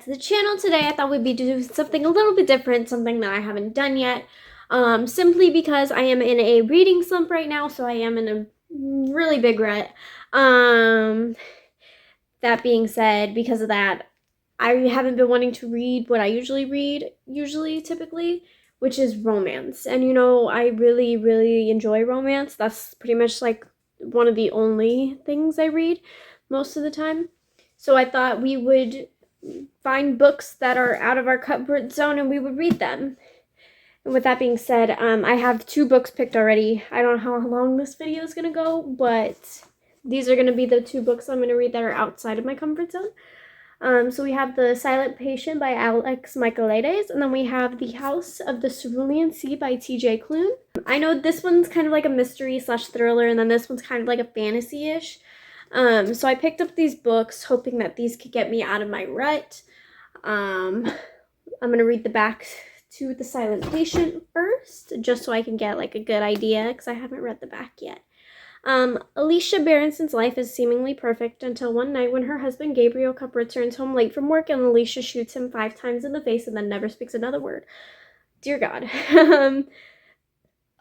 back to the channel. Today I thought we'd be doing something a little bit different, something that I haven't done yet, simply because I am in a reading slump right now, so I am in a really big rut. That being said, because of that, I haven't been wanting to read what I usually read, typically, which is romance. And you know, I really, really enjoy romance. That's pretty much like one of the only things I read most of the time. So I thought we would find books that are out of our comfort zone and we would read them. And with that being said, I have 2 books picked already. I don't know how long this video is going to go, but these are going to be the 2 books I'm going to read that are outside of my comfort zone. So we have The Silent Patient by Alex Michaelides, and then we have The House of the Cerulean Sea by T.J. Klune. I know this one's kind of like a mystery / thriller, and then this one's kind of like a fantasy-ish. So I picked up these books hoping that these could get me out of my rut. I'm going to read the back to The Silent Patient first, just so I can get like a good idea, because I haven't read the back yet. Alicia Berenson's life is seemingly perfect until one night when her husband Gabriel Cup returns home late from work and Alicia shoots him 5 times in the face and then never speaks another word. Dear God.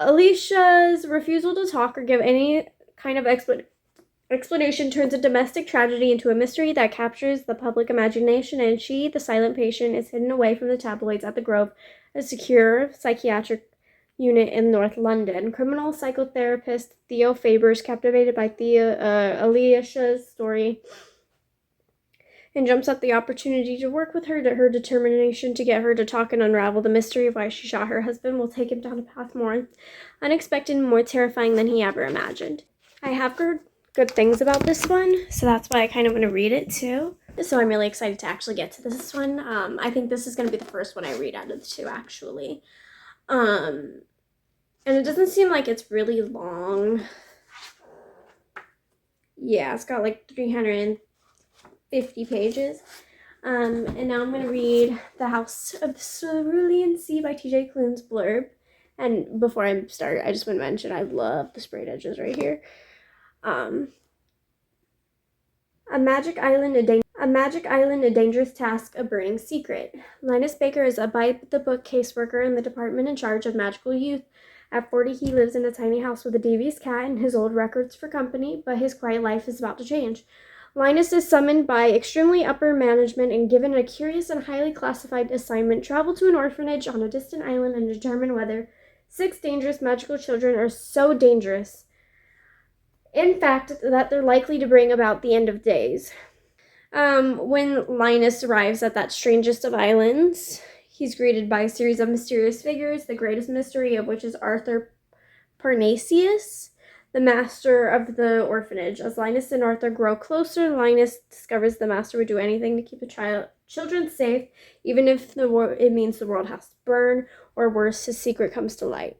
Alicia's refusal to talk or give any kind of explanation turns a domestic tragedy into a mystery that captures the public imagination, and she, the silent patient, is hidden away from the tabloids at the Grove, a secure psychiatric unit in North London. Criminal psychotherapist Theo Faber is captivated by Alicia's story and jumps at the opportunity to work with her. Her determination to get her to talk and unravel the mystery of why she shot her husband will take him down a path more unexpected and more terrifying than he ever imagined. I have heard good things about this one, so that's why I kind of want to read it too. So I'm really excited to actually get to this one. I think this is going to be the first one I read out of the 2, actually. And it doesn't seem like it's really long. Yeah, it's got like 350 pages. And now I'm going to read The House of the Cerulean Sea by T.J. Klune's blurb. And before I start, I just want to mention I love the sprayed edges right here. A magic island, a dangerous task, a burning secret. Linus Baker is a by-the-book caseworker in the department in charge of magical youth. At 40, he lives in a tiny house with a Davies cat and his old records for company, but his quiet life is about to change. Linus is summoned by extremely upper management and given a curious and highly classified assignment: travel to an orphanage on a distant island and determine whether 6 dangerous magical children are so dangerous, in fact, that they're likely to bring about the end of days. When Linus arrives at that strangest of islands, he's greeted by a series of mysterious figures, the greatest mystery of which is Arthur Parnasius, the master of the orphanage. As Linus and Arthur grow closer, Linus discovers the master would do anything to keep the children safe, even if it means the world has to burn, or worse, his secret comes to light.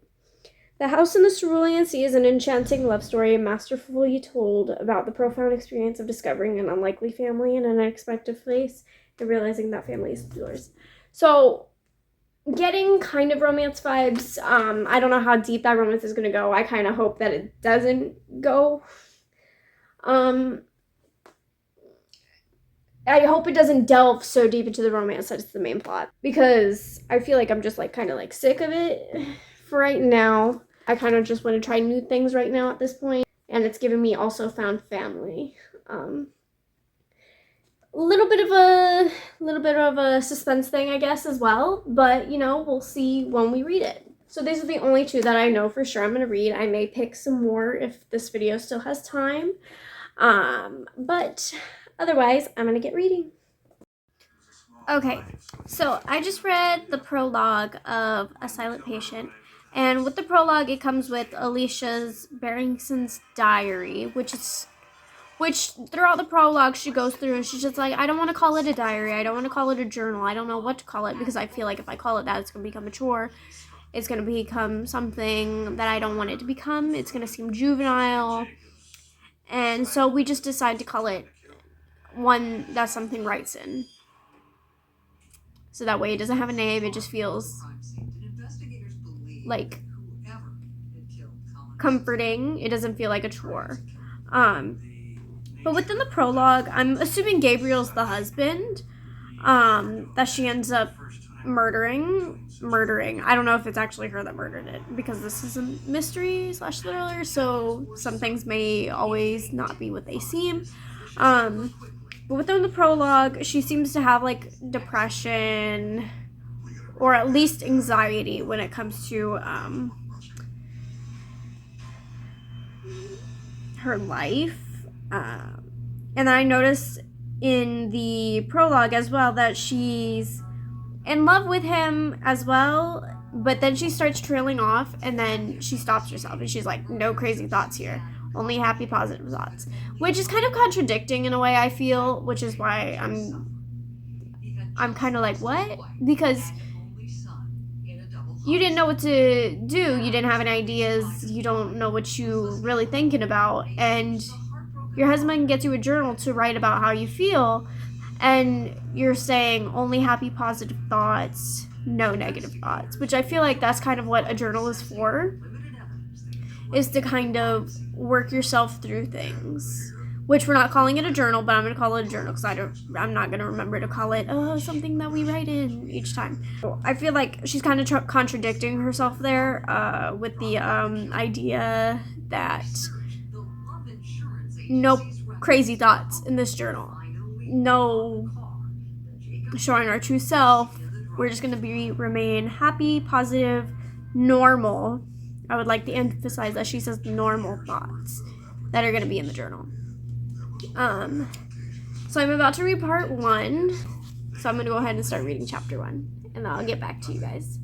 The House in the Cerulean Sea is an enchanting love story, masterfully told about the profound experience of discovering an unlikely family in an unexpected place and realizing that family is yours. So, getting kind of romance vibes. I don't know how deep that romance is going to go. I kind of hope that it doesn't go. I hope it doesn't delve so deep into the romance that it's the main plot, because I feel like I'm just like kind of like sick of it for right now. I kind of just want to try new things right now at this point, and it's given me also found family. A little bit of a suspense thing, I guess, as well, but you know, we'll see when we read it. So these are the only 2 that I know for sure I'm going to read. I may pick some more if this video still has time, but otherwise I'm going to get reading. Okay, so I just read the prologue of A Silent Patient, and with the prologue it comes with Alicia Berenson's diary, which throughout the prologue she goes through and she's just like, I don't want to call it a diary, I don't want to call it a journal, I don't know what to call it, because I feel like if I call it that, it's going to become a chore. It's going to become something that I don't want it to become. It's going to seem juvenile. And so we just decide to call it one that something writes in. So that way it doesn't have a name, it just feels like comforting. It doesn't feel like a chore. But within the prologue, I'm assuming Gabriel's the husband. that she ends up murdering. I don't know if it's actually her that murdered it, because this is a mystery slash thriller, so some things may always not be what they seem. But within the prologue, she seems to have like depression or at least anxiety when it comes to her life. And then I noticed in the prologue as well that she's in love with him as well, but then she starts trailing off, and then she stops herself and she's like, no crazy thoughts here, only happy positive thoughts, which is kind of contradicting in a way, I feel, which is why I'm kind of like, what? Because you didn't know what to do, you didn't have any ideas, you don't know what you really thinking about, and your husband gets you a journal to write about how you feel, and you're saying only happy positive thoughts, no negative thoughts, which I feel like that's kind of what a journal is for, is to kind of work yourself through things, which we're not calling it a journal, but I'm going to call it a journal because I'm not going to remember to call it something that we write in each time. I feel like she's kind of contradicting herself there with the idea that no crazy thoughts in this journal, no showing our true self. We're just going to remain happy, positive, normal. I would like to emphasize that she says normal thoughts that are going to be in the journal. So I'm about to read part 1. So I'm going to go ahead and start reading chapter 1. And I'll get back to you guys.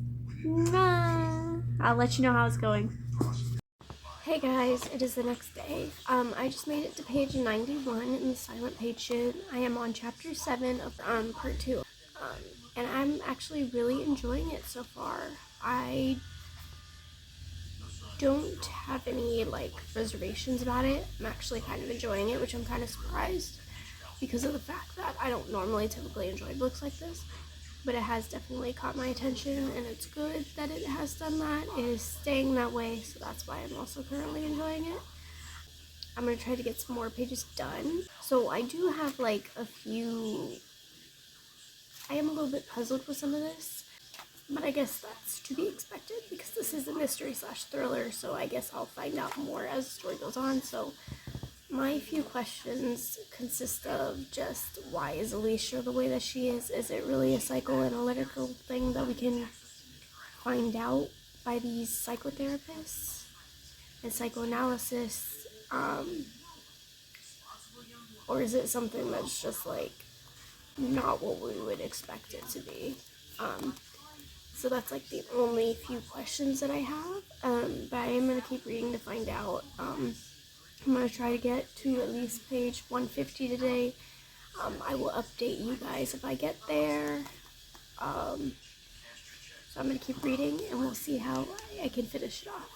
I'll let you know how it's going. Hey guys, it is the next day. I just made it to page 91 in the silent page sheet. I am on chapter 7 of part 2. And I'm actually really enjoying it so far. I don't have any reservations about it. I'm actually kind of enjoying it, which I'm kind of surprised because of the fact that I don't normally typically enjoy books like this, but it has definitely caught my attention, and it's good that it has done that. It is staying that way, so that's why I'm also currently enjoying it. I'm going to try to get some more pages done. So I do have a few... I am a little bit puzzled with some of this, but I guess that's to be expected because this is a mystery slash thriller, so I guess I'll find out more as the story goes on. So my few questions consist of just, why is Alicia the way that she is? Is it really a psychoanalytical thing that we can find out by these psychotherapists and psychoanalysis? Or is it something that's just not what we would expect it to be? So that's the only few questions that I have, but I am going to keep reading to find out. I'm going to try to get to at least page 150 today. I will update you guys if I get there. So I'm going to keep reading, and we'll see how I can finish it off.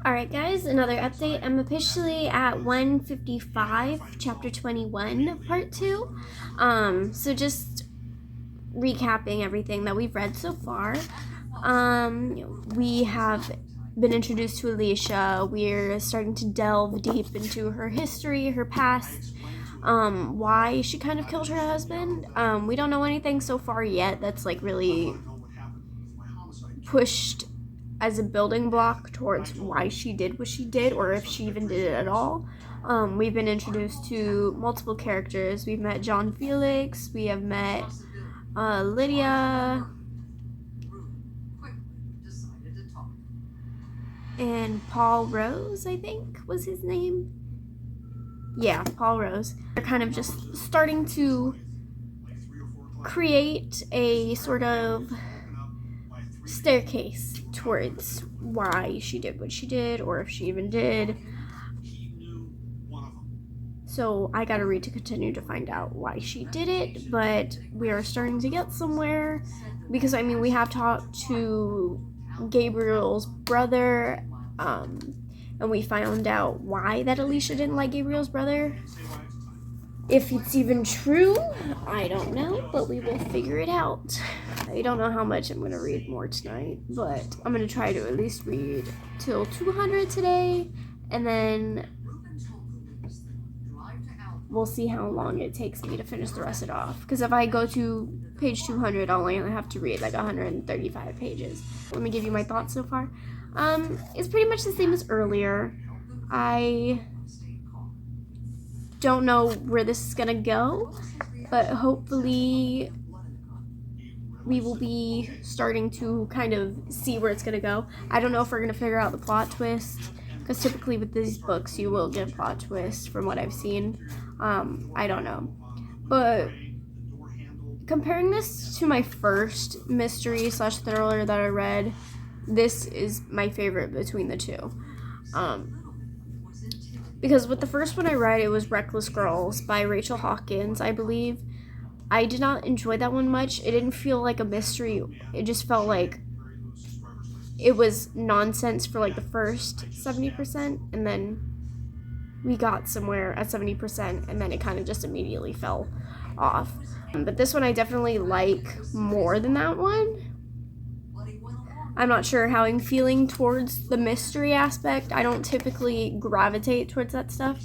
Alright guys, another update. I'm officially at 155, chapter 21, part 2. So just recapping everything that we've read so far. We have been introduced to Alicia. We're starting to delve deep into her history, her past, why she kind of killed her husband. We don't know anything so far yet that's really pushed as a building block towards why she did what she did, or if she even did it at all. We've been introduced to multiple characters. We've met John Felix, we have met Lydia, and Paul Rose, I think was his name. Yeah, Paul Rose. They're kind of just starting to create a sort of staircase towards why she did what she did, or if she even did. So I gotta read to continue to find out why she did it, but we are starting to get somewhere, because we have talked to Gabriel's brother, and we found out why that Alicia didn't like Gabriel's brother. If it's even true, I don't know, but we will figure it out. I don't know how much I'm going to read more tonight, but I'm going to try to at least read till 200 today, and then we'll see how long it takes me to finish the rest of it off. Because if I go to page 200, I'll only have to read like 135 pages. Let me give you my thoughts so far. It's pretty much the same as earlier. I don't know where this is gonna go, but hopefully we will be starting to kind of see where it's gonna go. I don't know if we're gonna figure out the plot twist, because typically with these books you will get plot twists from what I've seen. I don't know, but comparing this to my first mystery / thriller that I read, this is my favorite between the two. Because with the first one I read, it was Reckless Girls by Rachel Hawkins, I believe. I did not enjoy that one much. It didn't feel like a mystery. It just felt like it was nonsense for like the first 70%, and then we got somewhere at 70%, and then it kind of just immediately fell off. But this one I definitely like more than that one. I'm not sure how I'm feeling towards the mystery aspect. I don't typically gravitate towards that stuff.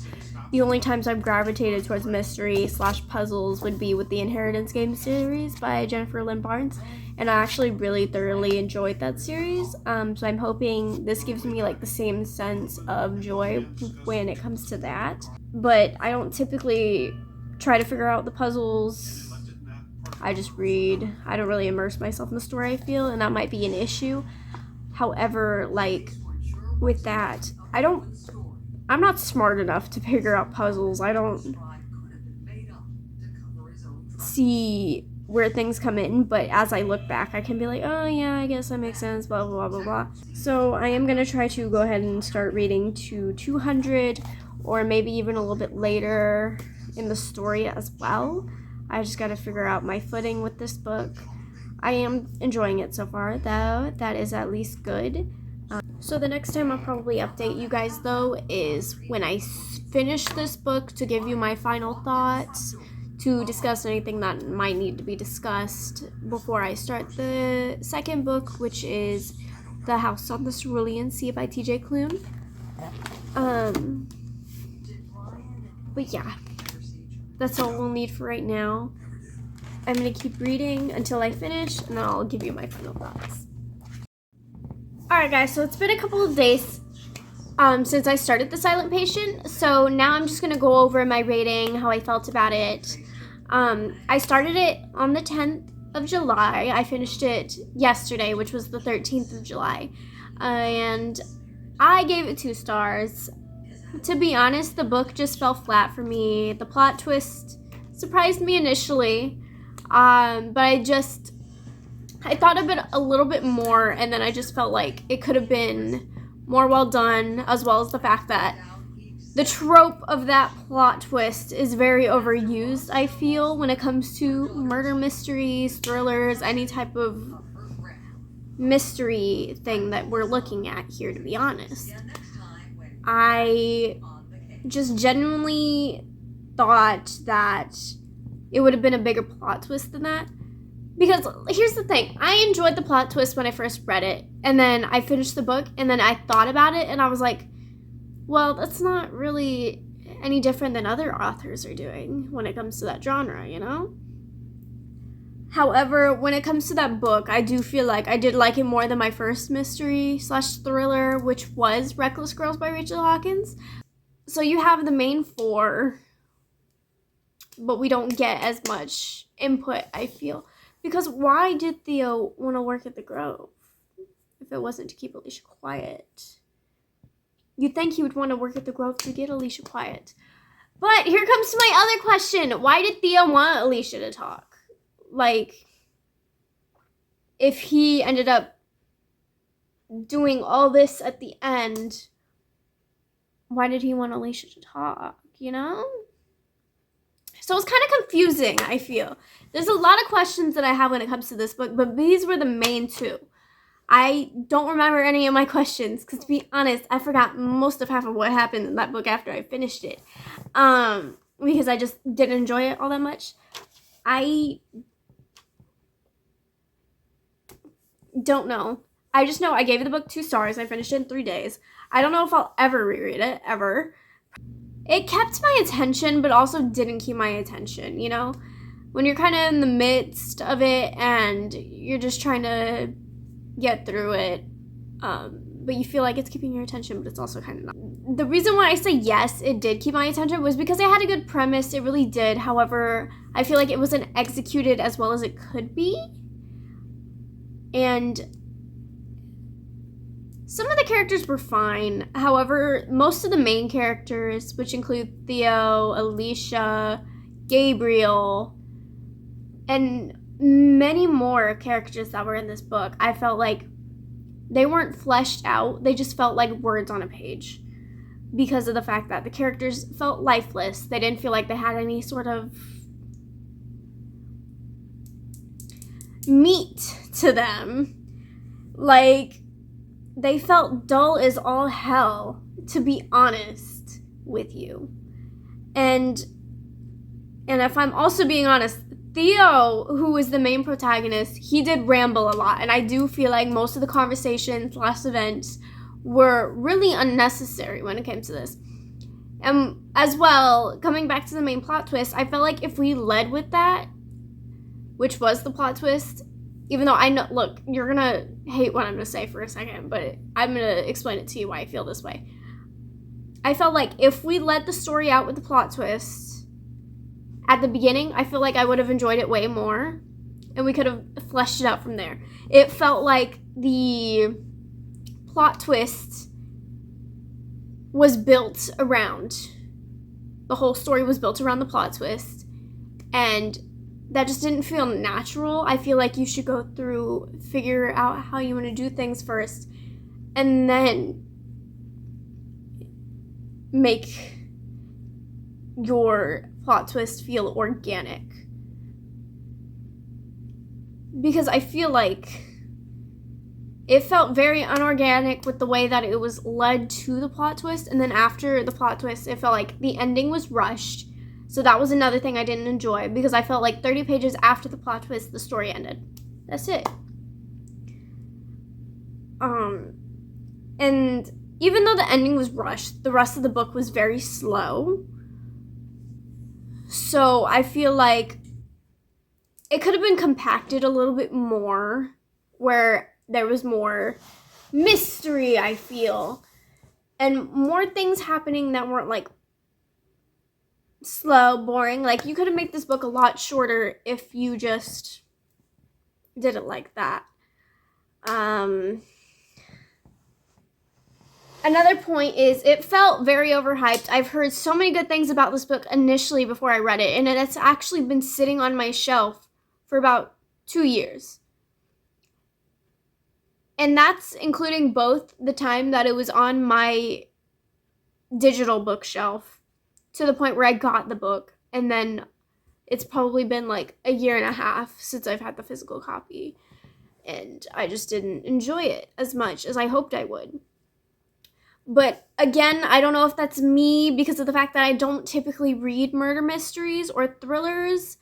The only times I've gravitated towards mystery / puzzles would be with the Inheritance Game series by Jennifer Lynn Barnes, and I actually really thoroughly enjoyed that series. So I'm hoping this gives me like the same sense of joy when it comes to that. But I don't typically try to figure out the puzzles. I just read. I don't really immerse myself in the story, I feel, and that might be an issue. However, like with that, I'm not smart enough to figure out puzzles. I don't see where things come in, but as I look back, I can be like, oh yeah, I guess that makes sense, blah, blah, blah, blah. So I am going to try to go ahead and start reading to 200, or maybe even a little bit later in the story as well. I just got to figure out my footing with this book. I am enjoying it so far, though. That is at least good. So the next time I'll probably update you guys, though, is when I finish this book, to give you my final thoughts, to discuss anything that might need to be discussed before I start the second book, which is The House on the Cerulean Sea by T.J. Klune. But yeah, that's all we'll need for right now. I'm going to keep reading until I finish, and then I'll give you my final thoughts. Alright guys, so it's been a couple of days since I started The Silent Patient, so now I'm just going to go over my rating, how I felt about it. I started it on the 10th of July. I finished it yesterday, which was the 13th of July, and I gave it 2 stars. To be honest, the book just fell flat for me. The plot twist surprised me initially, but I thought of it a little bit more, and then I just felt like it could have been more well done, as well as the fact that the trope of that plot twist is very overused, I feel, when it comes to murder mysteries, thrillers, any type of mystery thing that we're looking at here, to be honest. I just genuinely thought that it would have been a bigger plot twist than that. Because here's the thing, I enjoyed the plot twist when I first read it, and then I finished the book, and then I thought about it, and I was like, well, that's not really any different than other authors are doing when it comes to that genre, you know? However, when it comes to that book, I do feel like I did like it more than my first mystery / thriller, which was Reckless Girls by Rachel Hawkins. So you have the main 4, but we don't get as much input, I feel. Because why did Theo want to work at the Grove if it wasn't to keep Alicia quiet? You'd think he would want to work at the Grove to get Alicia quiet. But here comes to my other question. Why did Theo want Alicia to talk? Like, if he ended up doing all this at the end, why did he want Alicia to talk, you know? So it's kind of confusing, I feel. There's a lot of questions that I have when it comes to this book, but these were the main 2. I don't remember any of my questions, because to be honest, I forgot most of half of what happened in that book after I finished it. Because I just didn't enjoy it all that much. I don't know. I just know I gave the book 2 stars. I finished it in 3 days. I don't know if I'll ever reread it, ever. it kept my attention, but also didn't keep my attention, you know? When you're kind of in the midst of it and you're just trying to get through it, but you feel like it's keeping your attention, but it's also kind of not. The reason why I say yes, it did keep my attention was because it had a good premise. It really did. However, I feel like it wasn't executed as well as it could be. And some of the characters were fine. However, most of the main characters, which include Theo, Alicia, Gabriel, and many more characters that were in this book, I felt like they weren't fleshed out. They just felt like words on a page because of the fact that the characters felt lifeless. They didn't feel like they had any sort of meat to them. Like, they felt dull as all hell, to be honest with you. And if I'm also being honest, Theo, who was the main protagonist, he did ramble a lot. And I do feel like most of the conversations, last events, were really unnecessary when it came to this. And as well, coming back to the main plot twist, I felt like if we led with that, which was the plot twist, even though I know, look, you're going to hate what I'm going to say for a second, but I'm going to explain it to you why I feel this way. I felt like if we led the story out with the plot twist at the beginning, I feel like I would have enjoyed it way more, and we could have fleshed it out from there. It felt like the plot twist was built around, the whole story was built around the plot twist, and that just didn't feel natural. I feel like you should go through, figure out how you want to do things first, and then make your plot twist feel organic. Because I feel like it felt very unorganic with the way that it was led to the plot twist, and then after the plot twist, it felt like the ending was rushed. So that was another thing I didn't enjoy, because I felt like 30 pages after the plot twist, the story ended. That's it. And even though the ending was rushed, the rest of the book was very slow. So I feel like it could have been compacted a little bit more, where there was more mystery, I feel, and more things happening that weren't like slow, boring. Like, you could have made this book a lot shorter if you just did it like that. Another point is it felt very overhyped. I've heard so many good things about this book initially before I read it, and it's actually been sitting on my shelf for about 2 years. And that's including both the time that it was on my digital bookshelf to the point where I got the book, and then it's probably been like a year and a half since I've had the physical copy, and I just didn't enjoy it as much as I hoped I would. But again, I don't know if that's me because of the fact that I don't typically read murder mysteries or thrillers,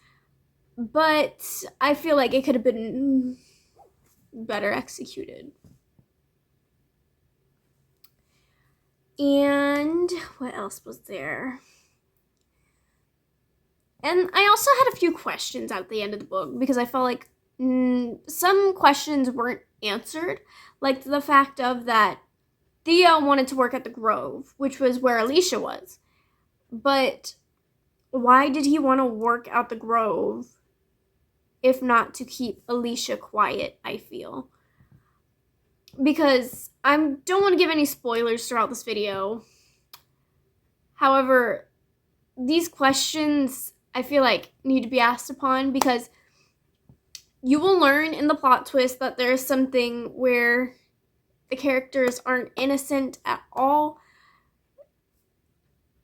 but I feel like it could have been better executed. And what else was there? And I also had a few questions at the end of the book because I felt like some questions weren't answered, like the fact of that Theo wanted to work at the Grove, which was where Alicia was. But why did he want to work at the Grove if not to keep Alicia quiet, I feel? Because I don't want to give any spoilers throughout this video. However, these questions I feel like need to be asked upon because you will learn in the plot twist that there is something where the characters aren't innocent at all.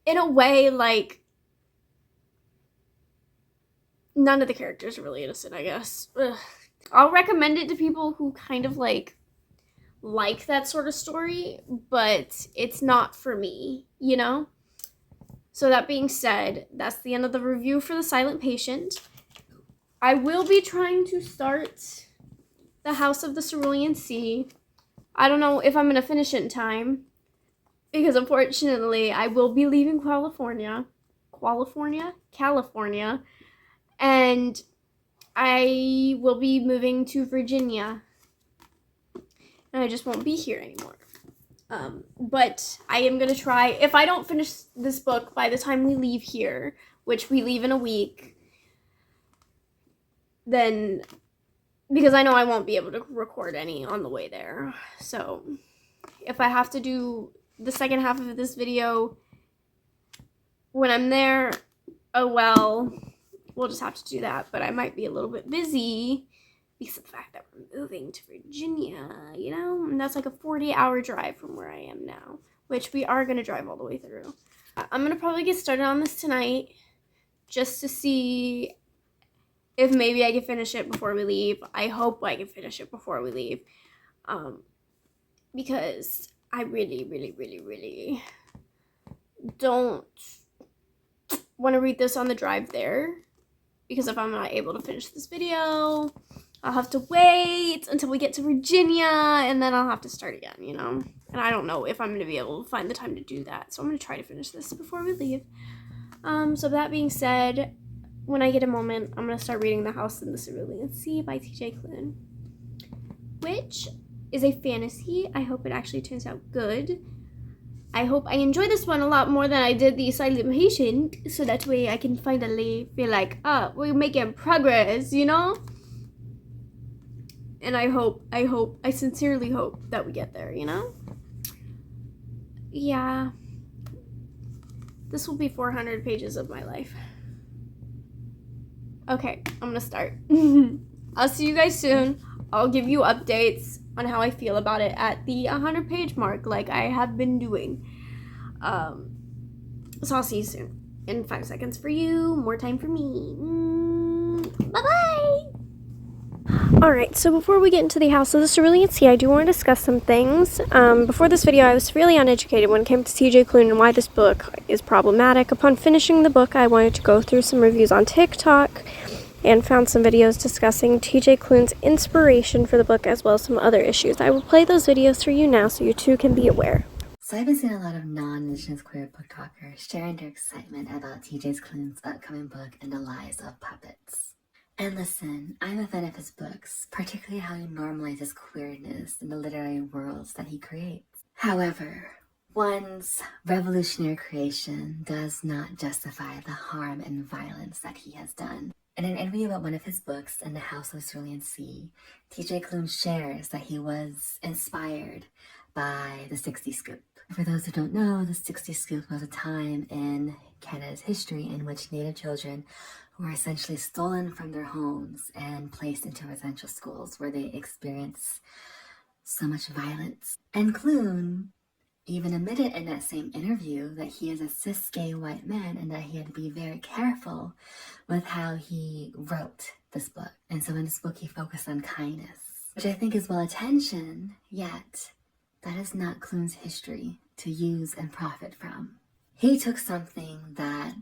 In a way, like, none of the characters are really innocent, I guess. Ugh. I'll recommend it to people who kind of like that sort of story, but it's not for me, you know? So that being said, that's the end of the review for The Silent Patient. I will be trying to start The House of the Cerulean Sea. I don't know if I'm going to finish it in time because unfortunately I will be leaving California, and I will be moving to Virginia, and I just won't be here anymore. But I am gonna try, if I don't finish this book by the time we leave here, which we leave in a week, then, because I know I won't be able to record any on the way there, so if I have to do the second half of this video when I'm there, oh well, we'll just have to do that. But I might be a little bit busy because of the fact that we're moving to Virginia, you know? And that's like a 40-hour drive from where I am now, which we are going to drive all the way through. I'm going to probably get started on this tonight just to see if maybe I can finish it before we leave. I hope I can finish it before we leave, because I really, really, really, really don't want to read this on the drive there, because if I'm not able to finish this video, I'll have to wait until we get to Virginia, and then I'll have to start again, you know? And I don't know if I'm going to be able to find the time to do that, so I'm going to try to finish this before we leave. So that being said, when I get a moment, I'm going to start reading The House in the Cerulean Sea by T.J. Klune, which is a fantasy. I hope it actually turns out good. I hope I enjoy this one a lot more than I did the Silent Patient, so that way I can finally feel like, we're making progress, you know? And I sincerely hope that we get there, you know? Yeah. This will be 400 pages of my life. Okay, I'm gonna start. I'll see you guys soon. I'll give you updates on how I feel about it at the 100-page mark, like I have been doing. So I'll see you soon. In 5 seconds for you, more time for me. Bye-bye! Alright, so before we get into The House of the Cerulean Sea, I do want to discuss some things. Before this video, I was really uneducated when it came to T.J. Klune and why this book is problematic. Upon finishing the book, I wanted to go through some reviews on TikTok and found some videos discussing T.J. Klune's inspiration for the book, as well as some other issues. I will play those videos for you now so you too can be aware. So I've been seeing a lot of non-Indigenous queer book talkers sharing their excitement about T.J. Klune's upcoming book, And the Lives of Puppets. And listen, I'm a fan of his books, particularly how he normalizes queerness in the literary worlds that he creates. However, one's revolutionary creation does not justify the harm and violence that he has done. In an interview about one of his books, In the House of the Cerulean Sea, T.J. Klune shares that he was inspired by the 60 Scoop. For those who don't know, the 60 Scoop was a time in Canada's history in which Native children were essentially stolen from their homes and placed into residential schools where they experienced so much violence. And Klune even admitted in that same interview that he is a cis gay white man and that he had to be very careful with how he wrote this book. And so in this book he focused on kindness, which I think is well attention, yet that is not Klune's history to use and profit from. He took something that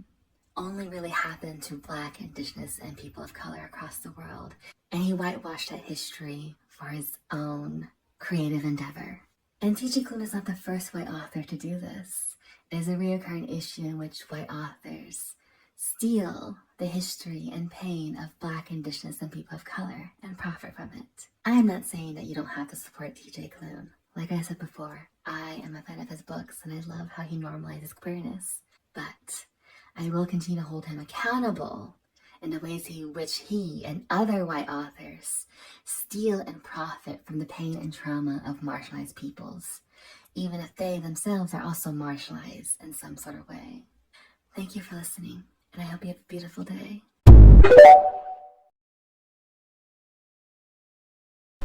only really happened to Black, Indigenous, and people of color across the world, and he whitewashed that history for his own creative endeavor. And T.J. Klune is not the first white author to do this. It is a recurring issue in which white authors steal the history and pain of Black, Indigenous, and people of color and profit from it. I am not saying that you don't have to support T.J. Klune. Like I said before, I am a fan of his books and I love how he normalizes queerness. But I will continue to hold him accountable in the ways in which he and other white authors steal and profit from the pain and trauma of marginalized peoples, even if they themselves are also marginalized in some sort of way. Thank you for listening, and I hope you have a beautiful day.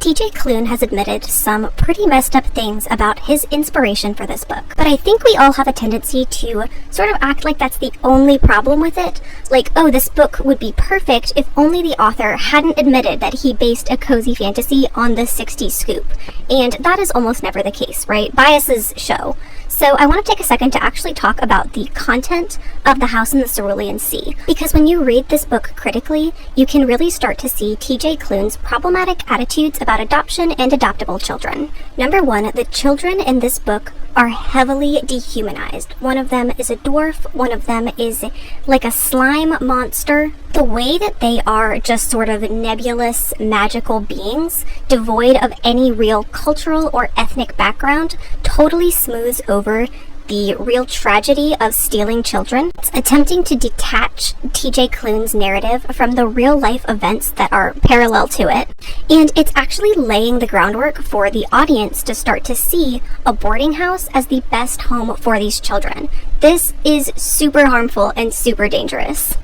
T.J. Klune has admitted some pretty messed up things about his inspiration for this book, but I think we all have a tendency to sort of act like that's the only problem with it. Like, oh, this book would be perfect if only the author hadn't admitted that he based a cozy fantasy on the 60s scoop. And that is almost never the case, right? Biases show. So I want to take a second to actually talk about the content of The House in the Cerulean Sea, because when you read this book critically, you can really start to see T.J. Klune's problematic attitudes about adoption and adoptable children. Number one, the children in this book are heavily dehumanized. One of them is a dwarf, one of them is like a slime monster. The way that they are just sort of nebulous magical beings, devoid of any real cultural or ethnic background, totally smooths over the real tragedy of stealing children. It's attempting to detach TJ Klune's narrative from the real life events that are parallel to it. And it's actually laying the groundwork for the audience to start to see a boarding house as the best home for these children. This is super harmful and super dangerous.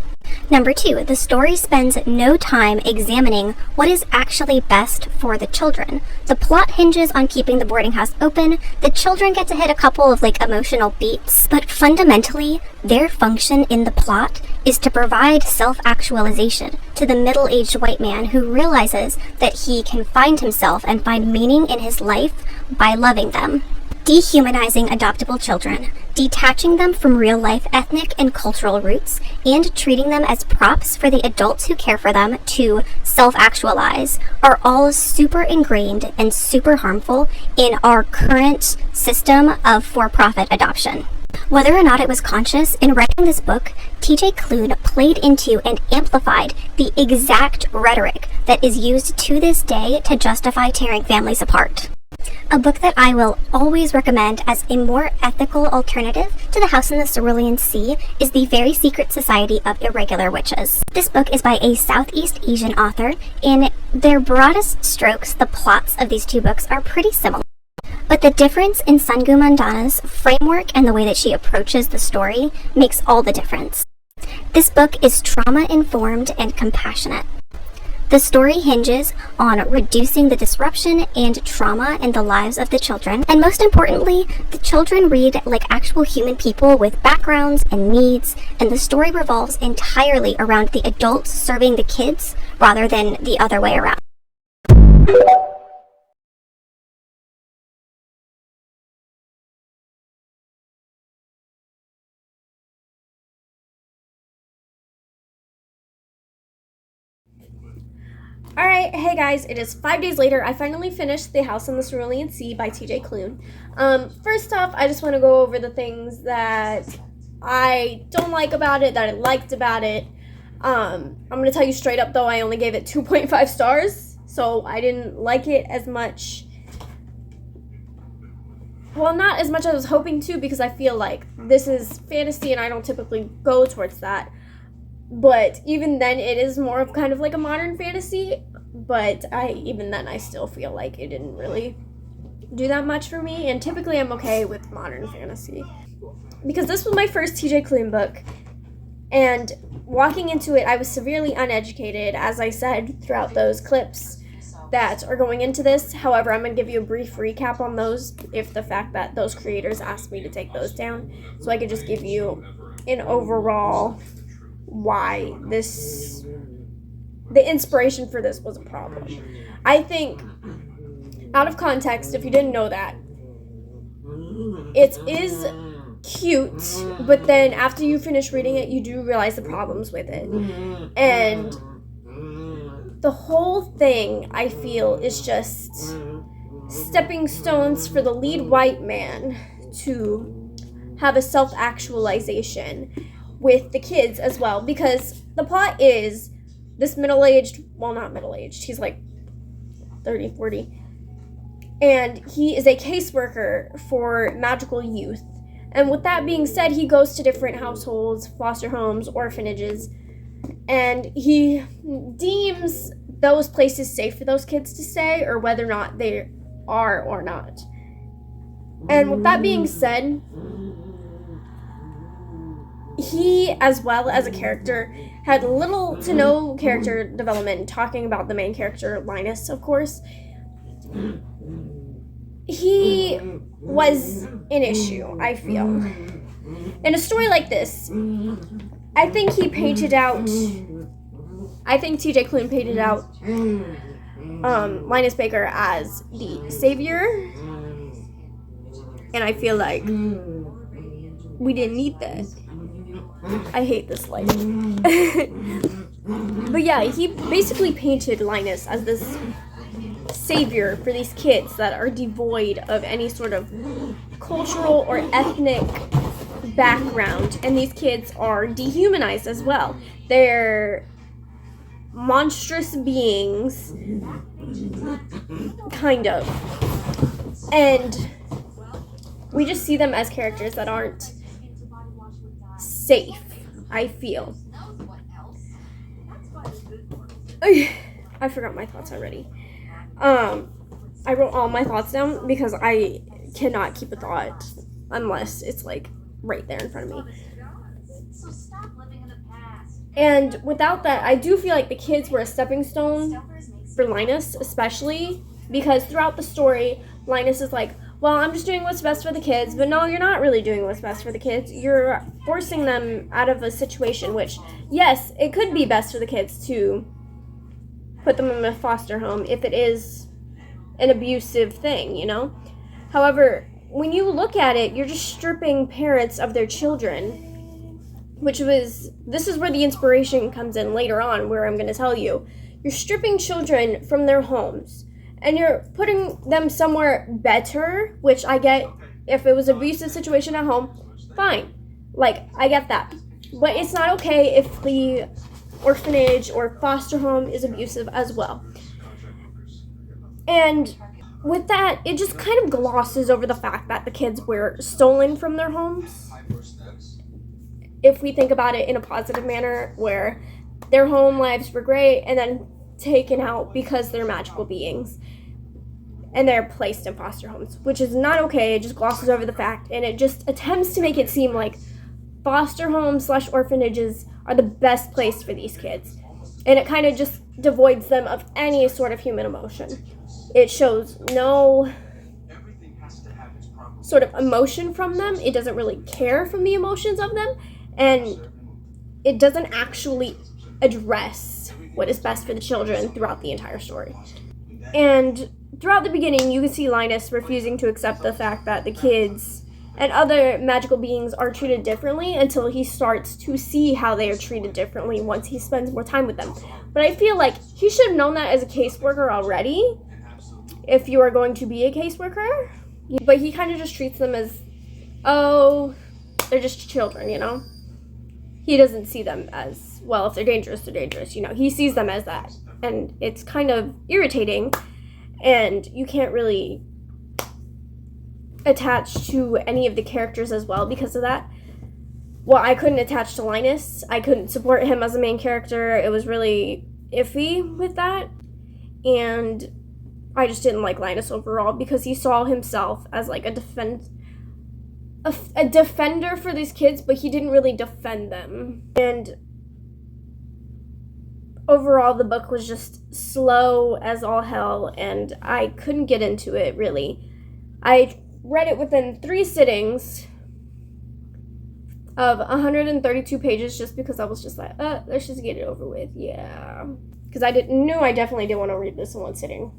Number 2, the story spends no time examining what is actually best for the children. The plot hinges on keeping the boarding house open. The children get to hit a couple of emotional beats, but fundamentally, their function in the plot is to provide self-actualization to the middle-aged white man who realizes that he can find himself and find meaning in his life by loving them. Dehumanizing adoptable children, detaching them from real-life ethnic and cultural roots, and treating them as props for the adults who care for them to self-actualize are all super ingrained and super harmful in our current system of for-profit adoption. Whether or not it was conscious, in writing this book, TJ Klune played into and amplified the exact rhetoric that is used to this day to justify tearing families apart. A book that I will always recommend as a more ethical alternative to The House in the Cerulean Sea is The Very Secret Society of Irregular Witches. This book is by a Southeast Asian author. In their broadest strokes, the plots of these two books are pretty similar. But the difference in Sungu Mandana's framework and the way that she approaches the story makes all the difference. This book is trauma-informed and compassionate. The story hinges on reducing the disruption and trauma in the lives of the children, and most importantly, the children read like actual human people with backgrounds and needs, and the story revolves entirely around the adults serving the kids rather than the other way around. Alright, hey guys, it is 5 days later. I finally finished The House on the Cerulean Sea by TJ Klune. First off, I just want to go over the things that I don't like about it, that I liked about it. I'm going to tell you straight up though, I only gave it 2.5 stars, so I didn't like it as much. Well, not as much as I was hoping to, because I feel like this is fantasy and I don't typically go towards that. But even then, it is more of kind of like a modern fantasy. But even then, I still feel like it didn't really do that much for me. And typically, I'm okay with modern fantasy. Because this was my first TJ Klune book. And walking into it, I was severely uneducated, as I said throughout those clips that are going into this. However, I'm going to give you a brief recap on those, if the fact that those creators asked me to take those down. So I could just give you an overall why the inspiration for this was a problem. I think, out of context, if you didn't know that, it is cute, but then after you finish reading it, you do realize the problems with it. And the whole thing, I feel, is just stepping stones for the lead white man to have a self-actualization with the kids as well, because the plot is this middle-aged, well, not middle-aged, he's like 30, 40, and he is a caseworker for magical youth. And with that being said, he goes to different households, foster homes, orphanages, and he deems those places safe for those kids to stay, or whether or not they are or not. And with that being said, he, as well as a character, had little to no character development, talking about the main character, Linus, of course. He was an issue, I feel. In a story like this, I think TJ Klune painted out Linus Baker as the savior, and I feel like we didn't need that. I hate this lighting. But yeah, he basically painted Linus as this savior for these kids that are devoid of any sort of cultural or ethnic background, and these kids are dehumanized as well. They're monstrous beings, kind of, and we just see them as characters that aren't safe, I feel. I forgot my thoughts already. I wrote all my thoughts down because I cannot keep a thought unless it's like right there in front of me. And without that, I do feel like the kids were a stepping stone for Linus, especially because throughout the story, Linus is like, well, I'm just doing what's best for the kids, but no, you're not really doing what's best for the kids. You're forcing them out of a situation which, yes, it could be best for the kids to put them in a foster home if it is an abusive thing, you know? However, when you look at it, you're just stripping parents of their children, this is where the inspiration comes in later on, where I'm going to tell you. You're stripping children from their homes, and you're putting them somewhere better, which I get. If it was an abusive situation at home, fine. Like, I get that. But it's not okay if the orphanage or foster home is abusive as well. And with that, it just kind of glosses over the fact that the kids were stolen from their homes. If we think about it in a positive manner, where their home lives were great and then taken out because they're magical beings and they're placed in foster homes, which is not okay. It just glosses over the fact, and it just attempts to make it seem like foster homes / orphanages are the best place for these kids, and it kind of just devoids them of any sort of human emotion. It shows no sort of emotion from them. It doesn't really care from the emotions of them, and it doesn't actually address what is best for the children throughout the entire story. And throughout the beginning, you can see Linus refusing to accept the fact that the kids and other magical beings are treated differently until he starts to see how they are treated differently once he spends more time with them. But I feel like he should have known that as a caseworker already, if you are going to be a caseworker. But he kind of just treats them as, oh, they're just children, you know? He doesn't see them as, well, if they're dangerous, they're dangerous, you know? He sees them as that. And it's kind of irritating, and you can't really attach to any of the characters as well because of that. Well, I couldn't attach to Linus. I couldn't support him as a main character. It was really iffy with that. And I just didn't like Linus overall because he saw himself as like a defender for these kids, but he didn't really defend them. And overall, the book was just slow as all hell, and I couldn't get into it, really. I read it within 3 sittings of 132 pages just because I was just like, let's just get it over with, yeah. Because I definitely didn't want to read this in 1 sitting.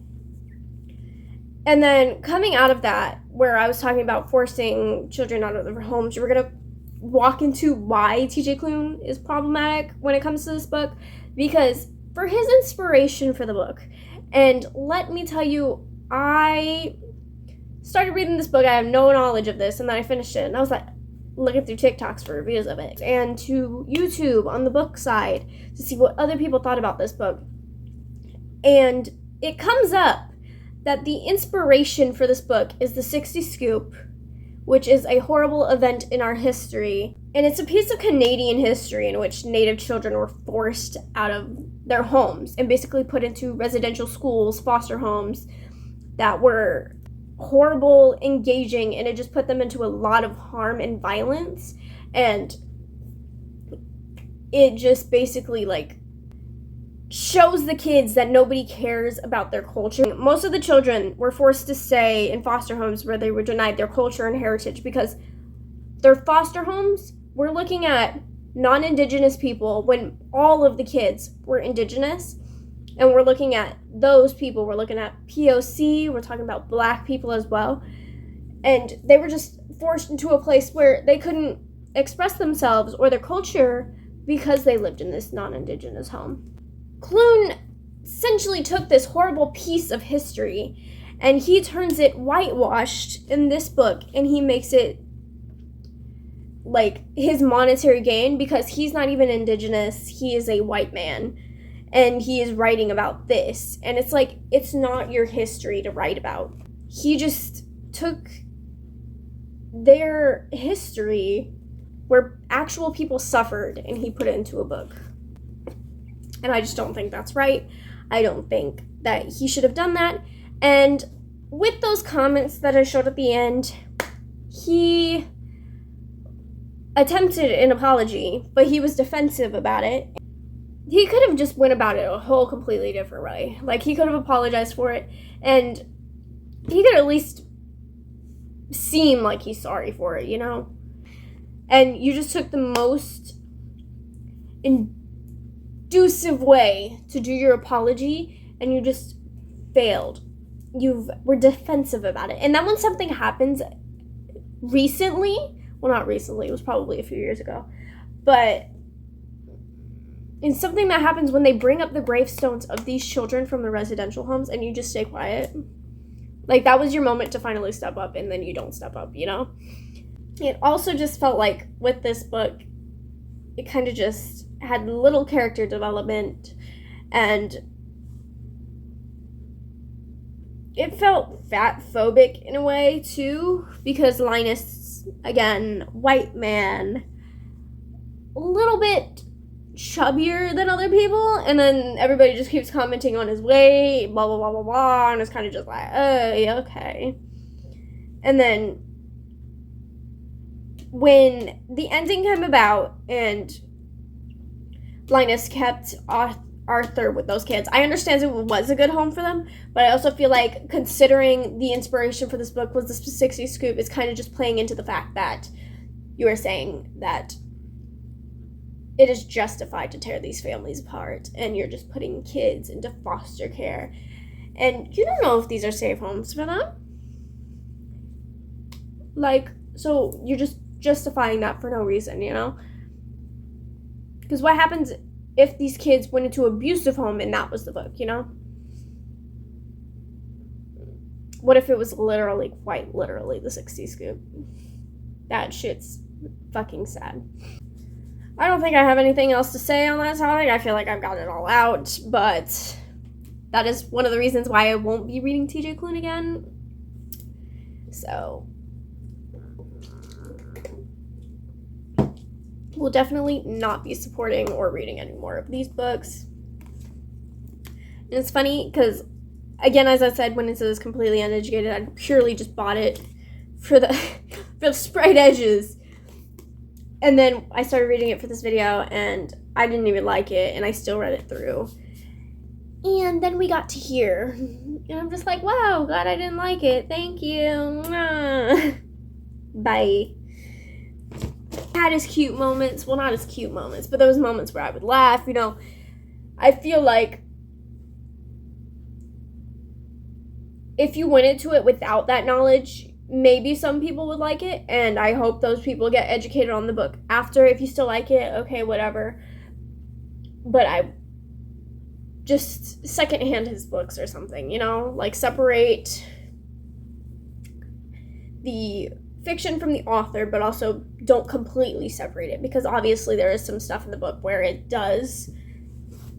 And then coming out of that, where I was talking about forcing children out of their homes, we're going to walk into why TJ Klune is problematic when it comes to this book. Because for his inspiration for the book, and let me tell you, I started reading this book, I have no knowledge of this, and then I finished it, and I was like, looking through TikToks for reviews of it, and to YouTube on the book side to see what other people thought about this book. And it comes up that the inspiration for this book is the 60 Scoop, which is a horrible event in our history. And it's a piece of Canadian history in which Native children were forced out of their homes and basically put into residential schools, foster homes that were horrible, engaging, and it just put them into a lot of harm and violence. And it just basically like shows the kids that nobody cares about their culture. Most of the children were forced to stay in foster homes where they were denied their culture and heritage because their foster homes were looking at non-Indigenous people when all of the kids were Indigenous. And we're looking at those people. We're looking at POC. We're talking about Black people as well. And they were just forced into a place where they couldn't express themselves or their culture because they lived in this non-Indigenous home. Klune essentially took this horrible piece of history and he turns it whitewashed in this book, and he makes it like his monetary gain because he's not even indigenous, he is a white man, and he is writing about this, and it's like, it's not your history to write about. He just took their history where actual people suffered and he put it into a book, and I just don't think that's right. I don't think that he should have done that. And with those comments that I showed at the end, he attempted an apology, but he was defensive about it. He could have just went about it a whole completely different way. Like, he could have apologized for it, and he could at least seem like he's sorry for it, you know? And you just took the most inducive way to do your apology, and you just failed. You were defensive about it. And then when something happens recently, well, not recently, it was probably a few years ago, but in something that happens when they bring up the gravestones of these children from the residential homes and you just stay quiet, like, that was your moment to finally step up, and then you don't step up, you know? It also just felt like with this book, it kind of just had little character development, and it felt fat-phobic in a way, too, because Linus, again, white man, a little bit chubbier than other people, and then everybody just keeps commenting on his weight, blah, blah, blah, blah, blah, and it's kind of just like, oh, yeah, okay. And then when the ending came about and Linus kept Arthur with those kids, I understand it was a good home for them, but I also feel like, considering the inspiration for this book was the 60 Scoop, it's kind of just playing into the fact that you were saying that it is justified to tear these families apart, and you're just putting kids into foster care, and you don't know if these are safe homes for them. Like, so you're just justifying that for no reason, you know? Because what happens if these kids went into an abusive home and that was the book, you know? What if it was literally, quite literally, the 60 Scoop? That shit's fucking sad. I don't think I have anything else to say on that topic. I feel like I've got it all out, but that is one of the reasons why I won't be reading TJ Klune again. So we'll definitely not be supporting or reading any more of these books. And it's funny because, again, as I said, when it says completely uneducated, I purely just bought it for the for the sprayed edges. And then I started reading it for this video, and I didn't even like it, and I still read it through. And then we got to here, and I'm just like, wow, glad I didn't like it. Thank you. Bye. Had his cute moments. Well, not his cute moments, but those moments where I would laugh, you know. I feel like if you went into it without that knowledge, maybe some people would like it, and I hope those people get educated on the book after. If you still like it, okay, whatever. But I just secondhand his books or something, you know? Like, separate the fiction from the author, but also don't completely separate it, because obviously there is some stuff in the book where it does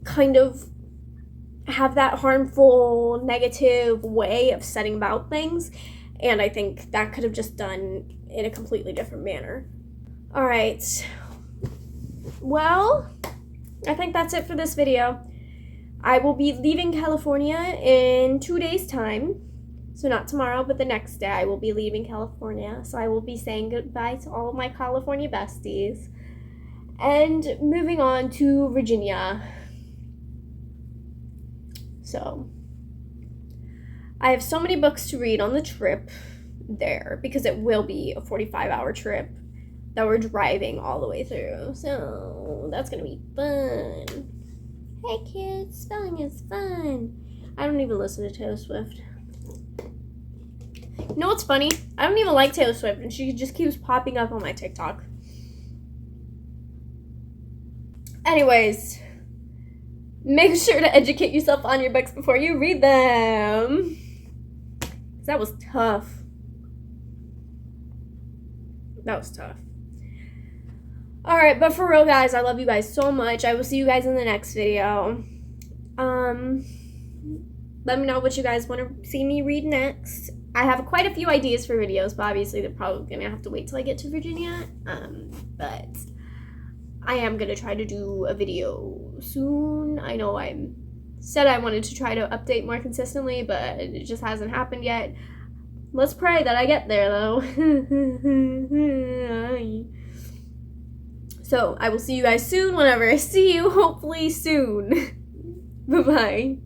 kind of have that harmful, negative way of setting about things. And I think that could have just done in a completely different manner. All right. Well, I think that's it for this video. I will be leaving California in 2 days' time. So not tomorrow, but the next day I will be leaving California. So I will be saying goodbye to all of my California besties and moving on to Virginia. So I have so many books to read on the trip there, because it will be a 45-hour trip that we're driving all the way through. So that's going to be fun. Hey kids, spelling is fun. I don't even listen to Taylor Swift. You know what's funny? I don't even like Taylor Swift, and she just keeps popping up on my TikTok. Anyways, Make sure to educate yourself on your books before you read them. That was tough. That was tough. Alright, but for real, guys, I love you guys so much. I will see you guys in the next video. Let me know what you guys want to see me read next. I have quite a few ideas for videos, but obviously they're probably going to have to wait till I get to Virginia. But I am going to try to do a video soon. I know I said I wanted to try to update more consistently, but it just hasn't happened yet. Let's pray that I get there, though. So I will see you guys soon whenever I see you, hopefully soon. Bye-bye.